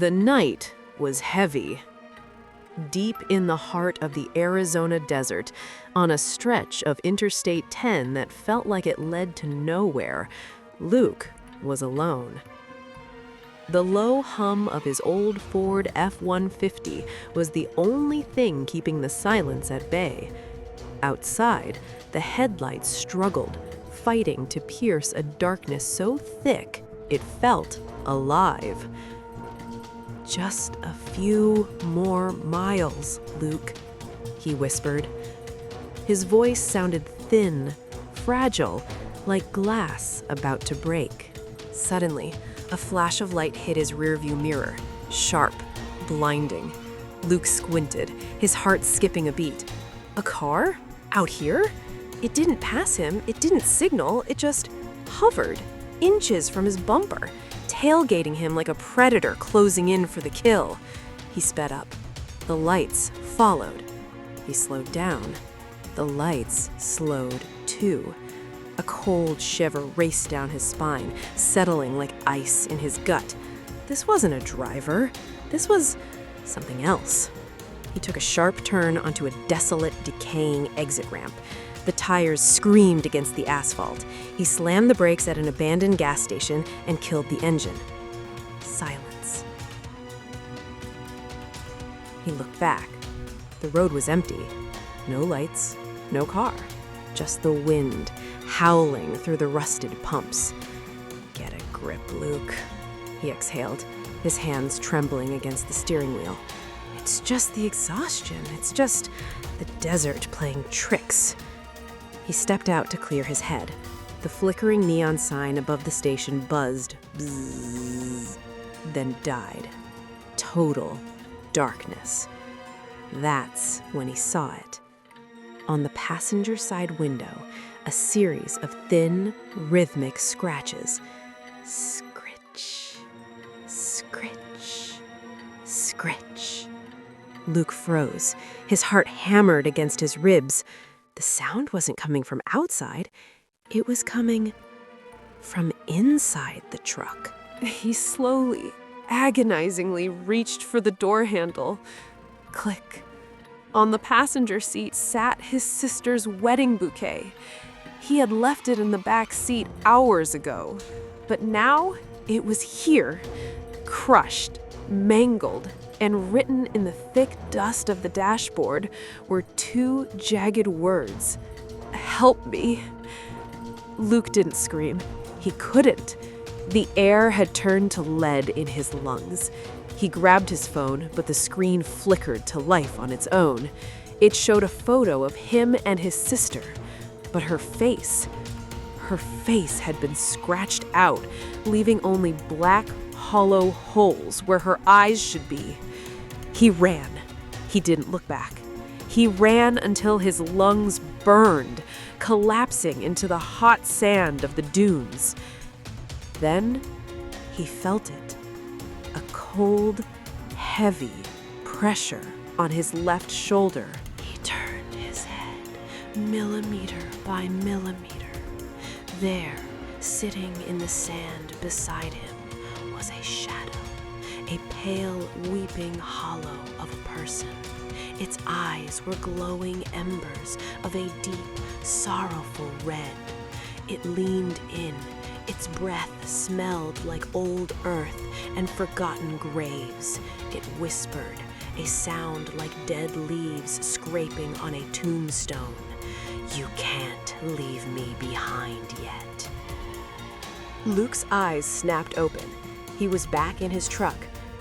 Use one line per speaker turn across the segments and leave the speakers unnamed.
The night was heavy. Deep in the heart of the Arizona desert, on a stretch of Interstate 10 that felt like it led to nowhere, Luke was alone. The low hum of his old Ford F-150 was the only thing keeping the silence at bay. Outside, the headlights struggled, fighting to pierce a darkness so thick it felt alive. "Just a few more miles, Luke," he whispered. His voice sounded thin, fragile, like glass about to break. Suddenly, a flash of light hit his rearview mirror, sharp, blinding. Luke squinted, his heart skipping a beat. A car? Out here? It didn't pass him, it didn't signal, it just hovered, inches from his bumper, tailgating him like a predator closing in for the kill. He sped up. The lights followed. He slowed down. The lights slowed too. A cold shiver raced down his spine, settling like ice in his gut. This wasn't a driver. This was something else. He took a sharp turn onto a desolate, decaying exit ramp. The tires screamed against the asphalt. He slammed the brakes at an abandoned gas station and killed the engine. Silence. He looked back. The road was empty. No lights, no car. Just the wind howling through the rusted pumps. "Get a grip, Luke," he exhaled, his hands trembling against the steering wheel. "It's just the exhaustion. It's just the desert playing tricks." He stepped out to clear his head. The flickering neon sign above the station buzzed, bzzz, then died. Total darkness. That's when he saw it. On the passenger side window, a series of thin, rhythmic scratches. Scritch, scritch, scritch. Luke froze. His heart hammered against his ribs. The sound wasn't coming from outside. It was coming from inside the truck. He slowly, agonizingly reached for the door handle. Click. On the passenger seat sat his sister's wedding bouquet. He had left it in the back seat hours ago, but now it was here, crushed, mangled, and written in the thick dust of the dashboard were two jagged words: "Help me." Luke didn't scream. He couldn't. The air had turned to lead in his lungs. He grabbed his phone, but the screen flickered to life on its own. It showed a photo of him and his sister, but her face had been scratched out, leaving only black, hollow holes where her eyes should be. He ran. He didn't look back. He ran until his lungs burned, collapsing into the hot sand of the dunes. Then he felt it. A cold, heavy pressure on his left shoulder. He turned his head, millimeter by millimeter. There, sitting in the sand beside him, was a shadow. A pale, weeping hollow of a person. Its eyes were glowing embers of a deep, sorrowful red. It leaned in. Its breath smelled like old earth and forgotten graves. It whispered, a sound like dead leaves scraping on a tombstone. "You can't leave me behind yet." Luke's eyes snapped open. He was back in his truck.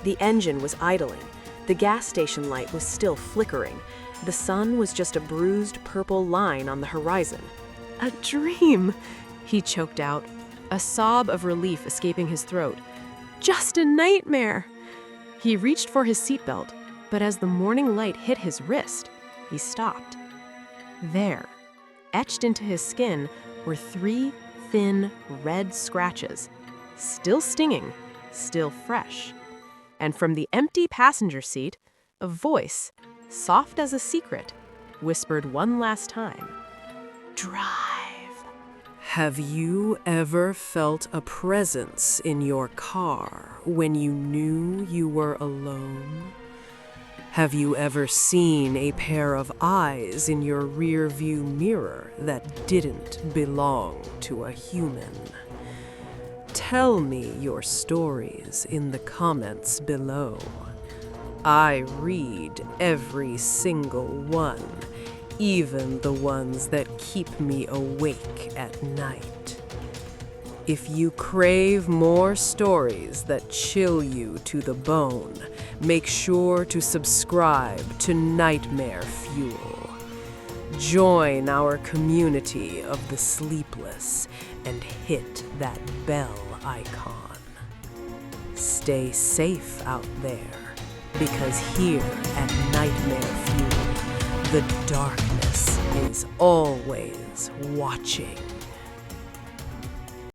The engine was idling. The gas station light was still flickering. The sun was just a bruised purple line on the horizon. "A dream," he choked out, a sob of relief escaping his throat. "Just a nightmare." He reached for his seatbelt, but as the morning light hit his wrist, he stopped. There, etched into his skin, were 3 thin, red scratches, still stinging, still fresh. And from the empty passenger seat, a voice, soft as a secret, whispered one last time, "Drive Have you ever felt a presence in your car when you knew you were alone? Have you ever seen a pair of eyes in your rear-view mirror that didn't belong to a human? Tell me your stories in the comments below. I read every single one, even the ones that keep me awake at night. If you crave more stories that chill you to the bone, make sure to subscribe to Nightmare Fuel. Join our community of the sleepless and hit that bell icon. Stay safe out there, because here at Nightmare Fuel, the darkness is always watching.